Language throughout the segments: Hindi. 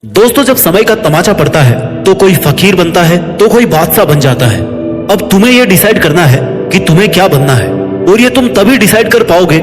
दोस्तों, जब समय का तमाचा पड़ता है तो कोई फकीर बनता है तो कोई बादशाह बन जाता है। अब तुम्हें यह डिसाइड करना है कि तुम्हें क्या बनना है, और ये तुम तभी डिसाइड कर पाओगे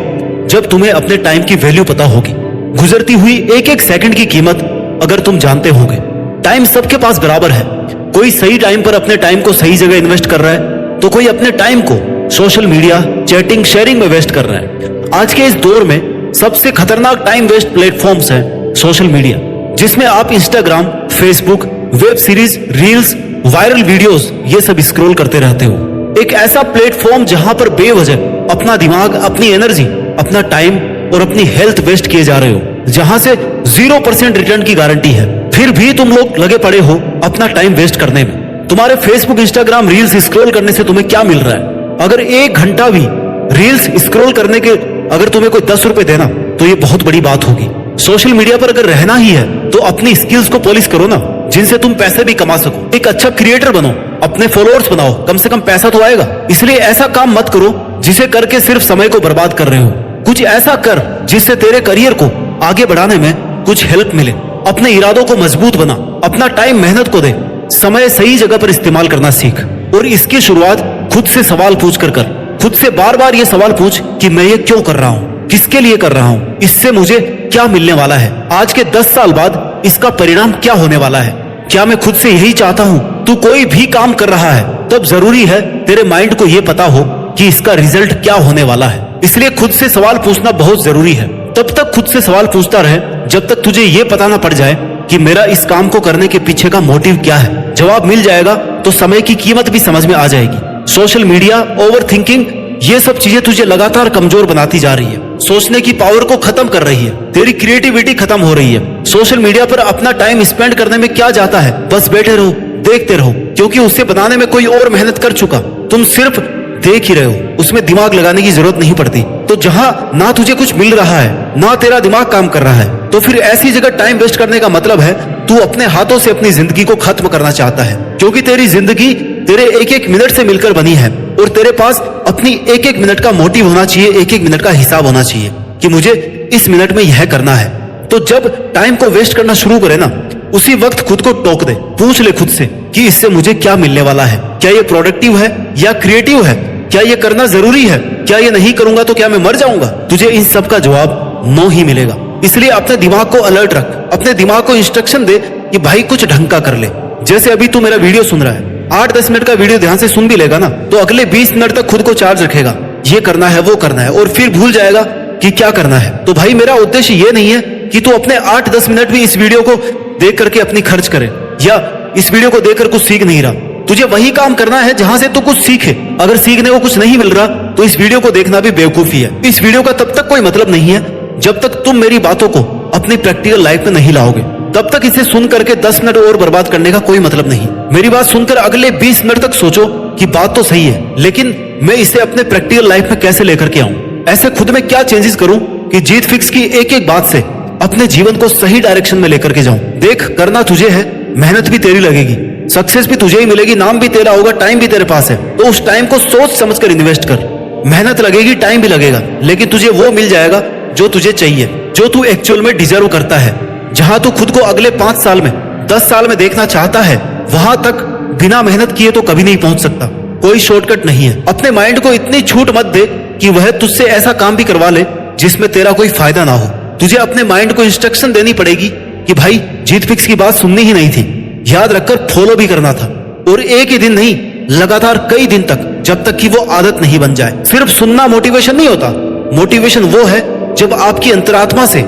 जब तुम्हें अपने टाइम की वैल्यू पता होगी। गुजरती हुई एक एक सेकंड की कीमत अगर तुम जानते होगे। टाइम सबके पास बराबर है। कोई सही टाइम पर अपने टाइम को सही जगह इन्वेस्ट कर रहा है तो कोई अपने टाइम को सोशल मीडिया, चैटिंग, शेयरिंग में वेस्ट कर रहा है। आज के इस दौर में सबसे खतरनाक टाइम वेस्ट प्लेटफॉर्म्स है सोशल मीडिया, जिसमें आप Instagram, Facebook, web series, reels, viral videos ये सब स्क्रॉल करते रहते हो। एक ऐसा प्लेटफॉर्म जहां पर बेवजह अपना दिमाग, अपनी एनर्जी, अपना टाइम और अपनी हेल्थ वेस्ट किए जा रहे हो, जहां से 0% रिटर्न की गारंटी है। फिर भी तुम लोग लगे पड़े हो अपना टाइम वेस्ट करने में। तुम्हारे फेसबुक, इंस्टाग्राम, रील्स स्क्रॉल करने से तुम्हें क्या मिल रहा है? अगर 1 घंटा भी रील्स स्क्रॉल करने के अगर तुम्हें कोई 10 रुपए देना तो ये बहुत बड़ी बात होगी। सोशल मीडिया पर अगर रहना ही है तो अपनी स्किल्स को पॉलिश करो ना, जिनसे तुम पैसे भी कमा सको। एक अच्छा क्रिएटर बनो, अपने फॉलोअर्स बनाओ, कम से कम पैसा तो आएगा। इसलिए ऐसा काम मत करो जिसे करके सिर्फ समय को बर्बाद कर रहे हो। कुछ ऐसा कर जिससे तेरे करियर को आगे बढ़ाने में कुछ हेल्प मिले। अपने इरादों को मजबूत बना, अपना टाइम मेहनत को दे, समय सही जगह पर इस्तेमाल करना सीख। और इसकी शुरुआत खुद से सवाल पूछ कर खुद से बार बार ये सवाल पूछ कि मैं ये क्यों कर रहा हूँ, किसके लिए कर रहा हूँ, इससे मुझे क्या मिलने वाला है, आज के 10 साल बाद इसका परिणाम क्या होने वाला है। क्या मैं खुद से यही चाहता हूँ? तू कोई भी काम कर रहा है तब जरूरी है तेरे माइंड को यह पता हो कि इसका रिजल्ट क्या होने वाला है। इसलिए खुद से सवाल पूछना बहुत जरूरी है। तब तक खुद से सवाल पूछता रहे जब तक तुझे ये पता ना पड़ जाए कि मेरा इस काम को करने के पीछे का मोटिव क्या है। जवाब मिल जाएगा तो समय की कीमत भी समझ में आ जाएगी। सोशल मीडिया, ओवर थिंकिंग, ये सब चीजें तुझे लगातार कमजोर बनाती जा रही है। सोचने की पावर को खत्म कर रही है। तेरी क्रिएटिविटी खत्म हो रही है। सोशल मीडिया पर अपना टाइम स्पेंड करने में क्या जाता है? बस बैठे रहो, देखते रहो, क्योंकि उसे बनाने में कोई और मेहनत कर चुका। तुम सिर्फ देख ही रहे हो, उसमें दिमाग लगाने की जरूरत नहीं पड़ती। तो जहां ना तुझे कुछ मिल रहा है ना तेरा दिमाग काम कर रहा है, तो फिर ऐसी जगह टाइम वेस्ट करने का मतलब है तू अपने हाथों से अपनी जिंदगी को खत्म करना चाहता है। क्योंकि तेरी जिंदगी तेरे एक एक मिनट से मिलकर बनी है, और तेरे पास अपनी एक एक मिनट का मोटिव होना चाहिए, एक एक मिनट का हिसाब होना चाहिए कि मुझे इस मिनट में यह करना है। तो जब टाइम को वेस्ट करना शुरू करे ना, उसी वक्त खुद को टोक दे, पूछ ले खुद से कि इससे मुझे क्या मिलने वाला है। क्या ये प्रोडक्टिव है या क्रिएटिव है? क्या ये करना जरूरी है? क्या ये नहीं करूंगा तो क्या मैं मर जाऊंगा? तुझे इन सब का जवाब नो ही मिलेगा। इसलिए अपने दिमाग को अलर्ट रख, अपने दिमाग को इंस्ट्रक्शन दे कि भाई कुछ ढंग का कर ले। जैसे अभी तू मेरा वीडियो सुन रहा है, 8-10 मिनट का वीडियो ध्यान से सुन भी लेगा ना, तो अगले 20 मिनट तक खुद को चार्ज रखेगा, ये करना है, वो करना है, और फिर भूल जाएगा कि क्या करना है। तो भाई मेरा उद्देश्य ये नहीं है कि तू अपने 8-10 मिनट भी इस वीडियो को देख करके अपनी खर्च करे, या इस वीडियो को देखकर कुछ सीख नहीं रहा। तुझे वही काम करना है जहां से तू कुछ सीखे। अगर सीखने को कुछ नहीं मिल रहा तो इस वीडियो को देखना भी बेवकूफी है। इस वीडियो का तब तक कोई मतलब नहीं है जब तक तुम मेरी बातों को अपनी प्रैक्टिकल लाइफ में नहीं लाओगे। तब तक इसे सुन करके 10 मिनट और बर्बाद करने का कोई मतलब नहीं। मेरी बात सुनकर अगले 20 मिनट तक सोचो कि बात तो सही है, लेकिन मैं इसे अपने प्रैक्टिकल लाइफ में कैसे लेकर के आऊं? ऐसे खुद में क्या चेंजेस करूं कि जीत फिक्स की एक एक बात से अपने जीवन को सही डायरेक्शन में लेकर के जाऊं। देख, करना तुझे है, मेहनत भी तेरी लगेगी, सक्सेस भी तुझे ही मिलेगी, नाम भी तेरा होगा, टाइम भी तेरे पास है। तो उस टाइम को सोच समझ कर इन्वेस्ट कर। मेहनत लगेगी, टाइम भी लगेगा, लेकिन तुझे वो मिल जाएगा जो तुझे चाहिए, जो तू एक्चुअल में डिजर्व करता है। जहां तू खुद को अगले 5 साल में, 10 साल में देखना चाहता है, वहां तक बिना मेहनत किए तो कभी नहीं पहुंच सकता। कोई शॉर्टकट नहीं है। अपने माइंड को इतनी छूट मत दे कि वह तुझसे ऐसा काम भी करवा ले जिसमें तेरा कोई फायदा ना हो। तुझे अपने माइंड को इंस्ट्रक्शन देनी पड़ेगी कि भाई जीत फिक्स की बात सुननी ही नहीं थी, याद रखकर फॉलो भी करना था, और एक ही दिन नहीं, लगातार कई दिन तक, जब तक कि वो आदत नहीं बन जाए। सिर्फ सुनना मोटिवेशन नहीं होता। मोटिवेशन वो है जब आपकी अंतरात्मा से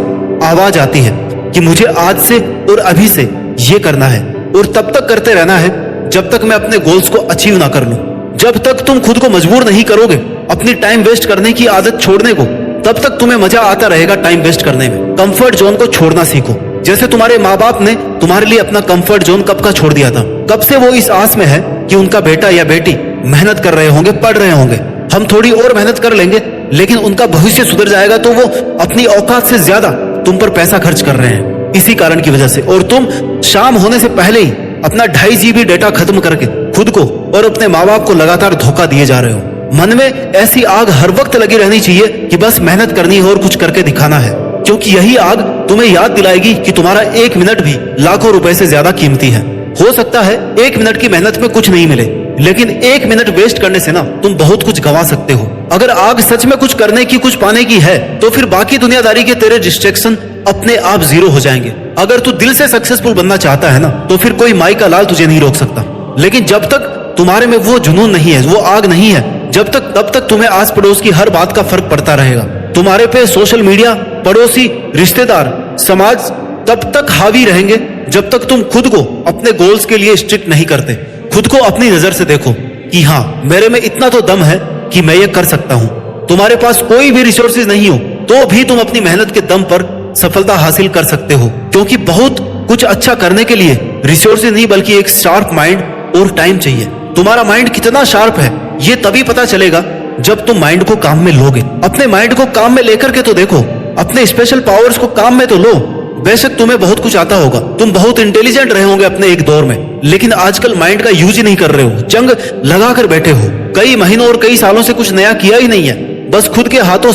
आवाज आती है कि मुझे आज से और अभी से ये करना है, और तब तक करते रहना है जब तक मैं अपने गोल्स को अचीव ना कर लूं। जब तक तुम खुद को मजबूर नहीं करोगे अपनी टाइम वेस्ट करने की आदत छोड़ने को, तब तक तुम्हें मजा आता रहेगा टाइम वेस्ट करने में। कंफर्ट जोन को छोड़ना सीखो। जैसे तुम्हारे माँ बाप ने तुम्हारे लिए अपना कंफर्ट जोन कब का छोड़ दिया था। कब से वो इस आस में है कि उनका बेटा या बेटी मेहनत कर रहे होंगे, पढ़ रहे होंगे, हम थोड़ी और मेहनत कर लेंगे, लेकिन उनका भविष्य सुधर जाएगा, तो वो अपनी औकात से ज्यादा तुम पर पैसा खर्च कर रहे हैं इसी कारण की वजह से। और तुम शाम होने से पहले ही अपना 2.5 GB डेटा खत्म करके खुद को और अपने माँ बाप को लगातार धोखा दिए जा रहे हो। मन में ऐसी आग हर वक्त लगी रहनी चाहिए कि बस मेहनत करनी है और कुछ करके दिखाना है। क्योंकि यही आग तुम्हें याद दिलाएगी कि तुम्हारा 1 मिनट भी लाखों रुपए से ज्यादा कीमती है। हो सकता है 1 मिनट की मेहनत में कुछ नहीं मिले, लेकिन 1 मिनट वेस्ट करने से ना तुम बहुत कुछ गंवा सकते हो। अगर आग सच में कुछ करने की, कुछ पाने की है, तो फिर बाकी दुनियादारी के तेरे डिस्ट्रैक्शन अपने आप जीरो हो जाएंगे। अगर तू दिल से सक्सेसफुल बनना चाहता है ना, तो फिर कोई माई का लाल तुझे नहीं रोक सकता। लेकिन जब तक तुम्हारे में वो जुनून नहीं है, वो आग नहीं है, तब तक तुम्हें आस पड़ोस की हर बात का फर्क पड़ता रहेगा। तुम्हारे पे सोशल मीडिया, पड़ोसी, रिश्तेदार, समाज तब तक हावी रहेंगे जब तक तुम खुद को अपने गोल्स के लिए स्ट्रिक्ट नहीं करते। खुद को अपनी नजर से देखो कि हाँ, मेरे में इतना तो दम है कि मैं ये कर सकता हूं। तुम्हारे पास कोई भी रिसोर्सेज नहीं हो तो भी तुम अपनी मेहनत के दम पर सफलता हासिल कर सकते हो, क्योंकि बहुत कुछ अच्छा करने के लिए रिसोर्सेज नहीं बल्कि एक शार्प माइंड और टाइम चाहिए। तुम्हारा माइंड कितना शार्प है ये तभी पता चलेगा जब तुम माइंड को काम में लोगे। अपने माइंड को काम में लेकर के तो देखो, अपने स्पेशल पावर्स को काम में तो लो। बेशक तुम्हें बहुत कुछ आता होगा, तुम बहुत इंटेलिजेंट रहे होंगे अपने एक दौर में, लेकिन आजकल माइंड का यूज ही नहीं कर रहे हो, जंग लगा कर बैठे हो। कई महीनों और कई सालों से कुछ नया किया ही नहीं है, बस खुद के हाथों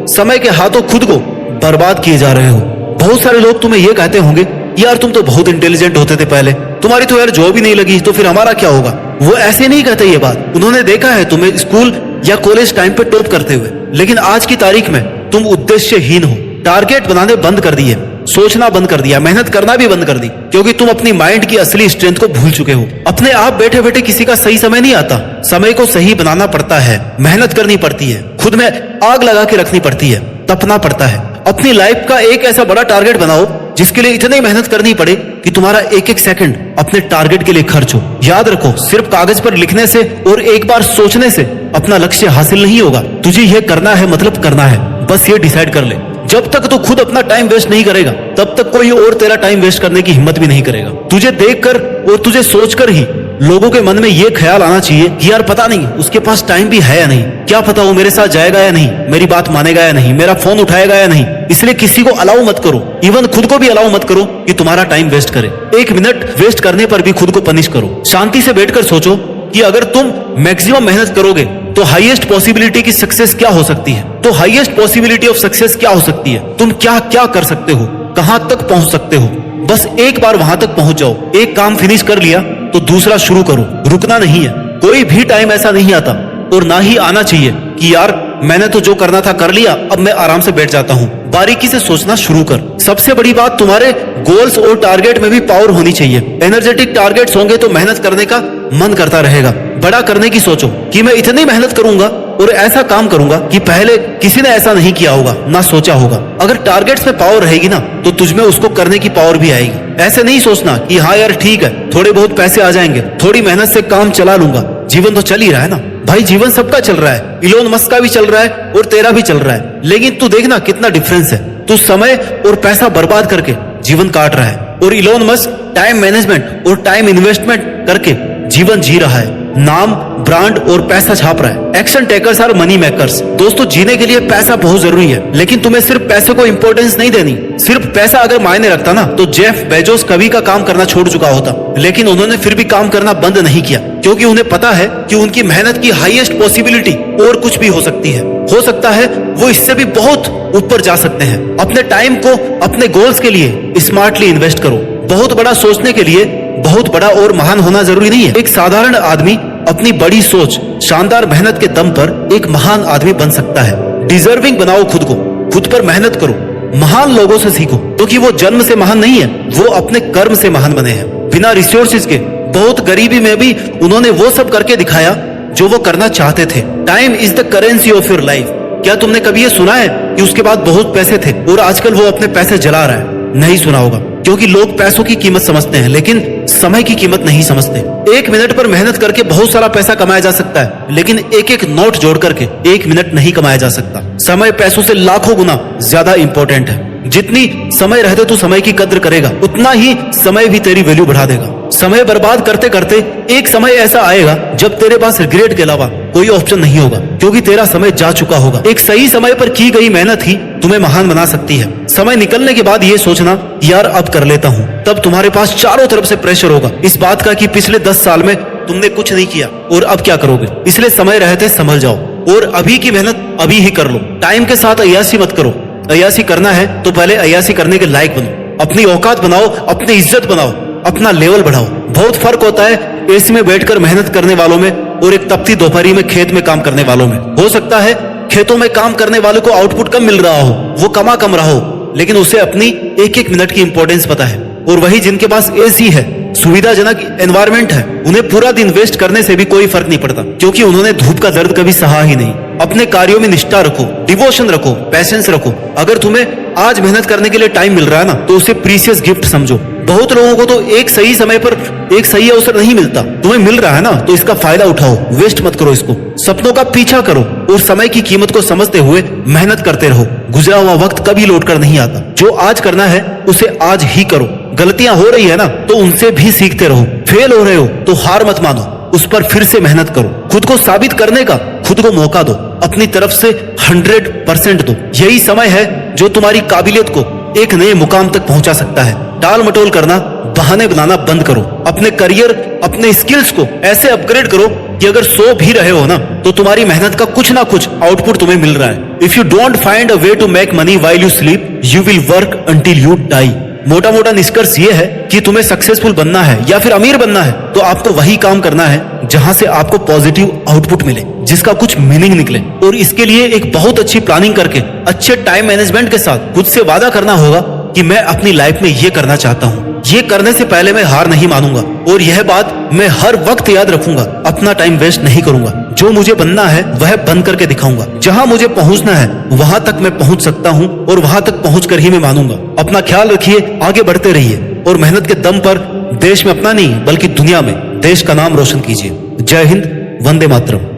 समय के हाथों खुद को बर्बाद किए जा रहे हो। बहुत सारे लोग तुम्हें ये कहते होंगे, यार तुम तो बहुत इंटेलिजेंट होते थे पहले, तुम्हारी तो यार जॉब ही नहीं लगी, तो फिर हमारा क्या होगा। वो ऐसे नहीं कहते ये बात, उन्होंने देखा है तुम्हें स्कूल या कॉलेज टाइम पे टॉप करते हुए, लेकिन आज की तारीख में तुम उद्देश्यहीन हो। टारगेट बनाने बंद कर दिए, सोचना बंद कर दिया, मेहनत करना भी बंद कर दी, क्योंकि तुम अपनी माइंड की असली स्ट्रेंथ को भूल चुके हो। अपने आप बैठे बैठे किसी का सही समय नहीं आता, समय को सही बनाना पड़ता है, मेहनत करनी पड़ती है, खुद में आग लगा के रखनी पड़ती है, तपना पड़ता है। अपनी लाइफ का एक ऐसा बड़ा टारगेट बनाओ जिसके लिए इतनी मेहनत करनी पड़े कि तुम्हारा एक एक सेकंड अपने टारगेट के लिए खर्च हो। याद रखो, सिर्फ कागज पर लिखने से और एक बार सोचने से अपना लक्ष्य हासिल नहीं होगा। तुझे यह करना है, मतलब करना है, बस ये डिसाइड कर ले। जब तक तू खुद अपना टाइम वेस्ट नहीं करेगा, तब तक कोई और तेरा टाइम वेस्ट करने की हिम्मत भी नहीं करेगा। तुझे देखकर और तुझे सोचकर ही लोगों के मन में ये ख्याल आना चाहिए कि यार पता नहीं उसके पास टाइम भी है या नहीं, क्या पता वो मेरे साथ जाएगा या नहीं, मेरी बात मानेगा या नहीं, मेरा फोन उठाएगा या नहीं। इसलिए किसी को अलाउ मत करो, इवन खुद को भी अलाउ मत करो कि तुम्हारा टाइम वेस्ट करे। 1 मिनट वेस्ट करने पर भी खुद को पनिश करो। शांति से बैठकर सोचो कि अगर तुम मैक्सिमम मेहनत करोगे तो हाईएस्ट पॉसिबिलिटी की सक्सेस क्या हो सकती है, तो हाईएस्ट पॉसिबिलिटी ऑफ सक्सेस क्या हो सकती है, तुम क्या क्या कर सकते हो, कहां तक पहुंच सकते हो। बस एक बार वहां तक पहुंच जाओ। एक काम फिनिश कर लिया तो दूसरा शुरू करो, रुकना नहीं है। कोई भी टाइम ऐसा नहीं आता और ना ही आना चाहिए कि यार मैंने तो जो करना था कर लिया, अब मैं आराम से बैठ जाता हूँ। बारीकी से सोचना शुरू कर। सबसे बड़ी बात, तुम्हारे गोल्स और टारगेट में भी पावर होनी चाहिए। एनर्जेटिक टारगेट्स होंगे तो मेहनत करने का मन करता रहेगा। बड़ा करने की सोचो कि मैं इतनी मेहनत करूंगा और ऐसा काम करूंगा कि पहले किसी ने ऐसा नहीं किया होगा, ना सोचा होगा। अगर टारगेट्स में पावर रहेगी ना, तो तुझमें उसको करने की पावर भी आएगी। ऐसे नहीं सोचना कि हाँ यार ठीक है, थोड़े बहुत पैसे आ जाएंगे, थोड़ी मेहनत से काम चला लूंगा, जीवन तो चल ही रहा है ना। भाई जीवन सबका चल रहा है, इलोन मस्क का भी चल रहा है और तेरा भी चल रहा है, लेकिन तू देखना कितना डिफरेंस है। तू समय और पैसा बर्बाद करके जीवन काट रहा है, और इलोन मस्क टाइम मैनेजमेंट और टाइम इन्वेस्टमेंट करके जीवन जी रहा है, नाम, ब्रांड और पैसा छाप रहा है। Action takers are money makers. दोस्तों, जीने के लिए पैसा बहुत जरूरी है, लेकिन तुम्हें सिर्फ पैसे को इंपॉर्टेंस नहीं देनी। सिर्फ पैसा अगर मायने रखता ना, तो जेफ बेजोस कभी का काम करना छोड़ चुका होता, लेकिन उन्होंने फिर भी काम करना बंद नहीं किया, क्योंकि उन्हें पता है कि उनकी मेहनत की हाईएस्ट पॉसिबिलिटी और कुछ भी हो सकती है। हो सकता है वो इससे भी बहुत ऊपर जा सकते हैं। अपने टाइम को अपने गोल्स के लिए स्मार्टली इन्वेस्ट करो। बहुत बड़ा सोचने के लिए बहुत बड़ा और महान होना जरूरी नहीं है। एक साधारण आदमी अपनी बड़ी सोच, शानदार मेहनत के दम पर एक महान आदमी बन सकता है। डिजर्विंग बनाओ खुद को, खुद पर मेहनत करो, महान लोगों से सीखो, क्योंकि वो जन्म से महान नहीं है, वो अपने कर्म से महान बने हैं। बिना रिसोर्सेज के, बहुत गरीबी में भी उन्होंने वो सब करके दिखाया जो वो करना चाहते थे। Time is the currency of your life. क्या तुमने कभी ये सुना है कि उसके बाद बहुत पैसे थे और आजकल वो अपने पैसे जला रहा है? नहीं सुना होगा, क्योंकि लोग पैसों की कीमत समझते हैं लेकिन समय की कीमत नहीं समझते। 1 मिनट पर मेहनत करके बहुत सारा पैसा कमाया जा सकता है, लेकिन एक एक नोट जोड़ करके 1 मिनट नहीं कमाया जा सकता। समय पैसों से लाखों गुना ज्यादा इंपॉर्टेंट है। जितनी समय रहते तू समय की कद्र करेगा, उतना ही समय भी तेरी वैल्यू बढ़ा देगा। समय बर्बाद करते करते एक समय ऐसा आएगा जब तेरे पास रिग्रेट के अलावा कोई ऑप्शन नहीं होगा, क्योंकि तेरा समय जा चुका होगा। एक सही समय पर की गई मेहनत ही तुम्हें महान बना सकती है। समय निकलने के बाद ये सोचना यार अब कर लेता हूँ, तब तुम्हारे पास चारों तरफ से प्रेशर होगा इस बात का कि पिछले 10 साल में तुमने कुछ नहीं किया और अब क्या करोगे। इसलिए समय रहते संभल जाओ और अभी की मेहनत अभी ही कर लो। टाइम के साथ अय्याशी मत करो। अय्यासी करना है तो पहले अय्यासी करने के लायक बनो, अपनी औकात बनाओ, अपनी इज्जत बनाओ, अपना लेवल बढ़ाओ। बहुत फर्क होता है एसी में बैठकर मेहनत करने वालों में और एक तपती दोपहरी में खेत में काम करने वालों में। हो सकता है खेतों में काम करने वालों को आउटपुट कम मिल रहा हो, वो कम रहा हो, लेकिन उसे अपनी एक एक मिनट की इंपॉर्टेंस पता है। और वही जिनके पास एसी है, सुविधाजनक एनवायरमेंट है, उन्हें पूरा दिन वेस्ट करने से भी कोई फर्क नहीं पड़ता, क्योंकि उन्होंने धूप का दर्द कभी सहा ही नहीं। अपने कार्यों में निष्ठा रखो, डिवोशन रखो, पैशंस रखो। अगर तुम्हें आज मेहनत करने के लिए टाइम मिल रहा है ना, तो उसे प्रीशियस गिफ्ट समझो। बहुत लोगों को तो एक सही समय पर एक सही अवसर नहीं मिलता, तुम्हें मिल रहा है ना, तो इसका फायदा उठाओ, वेस्ट मत करो इसको। सपनों का पीछा करो और समय की कीमत को समझते हुए मेहनत करते रहो। गुजरा हुआ वक्त कभी लौट कर नहीं आता। जो आज करना है उसे आज ही करो। गलतियां हो रही है ना, तो उनसे भी सीखते रहो। फेल हो रहे हो तो हार मत मानो, उस पर फिर से मेहनत करो। खुद को साबित करने का खुद को मौका दो, अपनी तरफ से 100% दो। यही समय है जो तुम्हारी काबिलियत को एक नए मुकाम तक पहुंचा सकता है। टाल मटोल करना, बहाने बनाना बंद करो। अपने करियर, अपने स्किल्स को ऐसे अपग्रेड करो कि अगर सो भी रहे हो ना, तो तुम्हारी मेहनत का कुछ ना कुछ आउटपुट तुम्हें मिल रहा है। If you don't find a way to make money while you sleep, you will work until you die. मोटा मोटा निष्कर्ष ये है कि तुम्हें सक्सेसफुल बनना है या फिर अमीर बनना है, तो आपको वही काम करना है जहां से आपको पॉजिटिव आउटपुट मिले, जिसका कुछ मीनिंग निकले। और इसके लिए एक बहुत अच्छी प्लानिंग करके, अच्छे टाइम मैनेजमेंट के साथ खुद से वादा करना होगा कि मैं अपनी लाइफ में ये करना चाहता हूँ। ये करने से पहले मैं हार नहीं मानूंगा, और यह बात मैं हर वक्त याद रखूंगा। अपना टाइम वेस्ट नहीं करूंगा। जो मुझे बनना है वह बन करके दिखाऊंगा। जहां मुझे पहुंचना है वहां तक मैं पहुंच सकता हूं, और वहां तक पहुंचकर ही मैं मानूंगा। अपना ख्याल रखिए, आगे बढ़ते रहिए, और मेहनत के दम पर देश में अपना नहीं बल्कि दुनिया में देश का नाम रोशन कीजिए। जय हिंद, वंदे मातरम।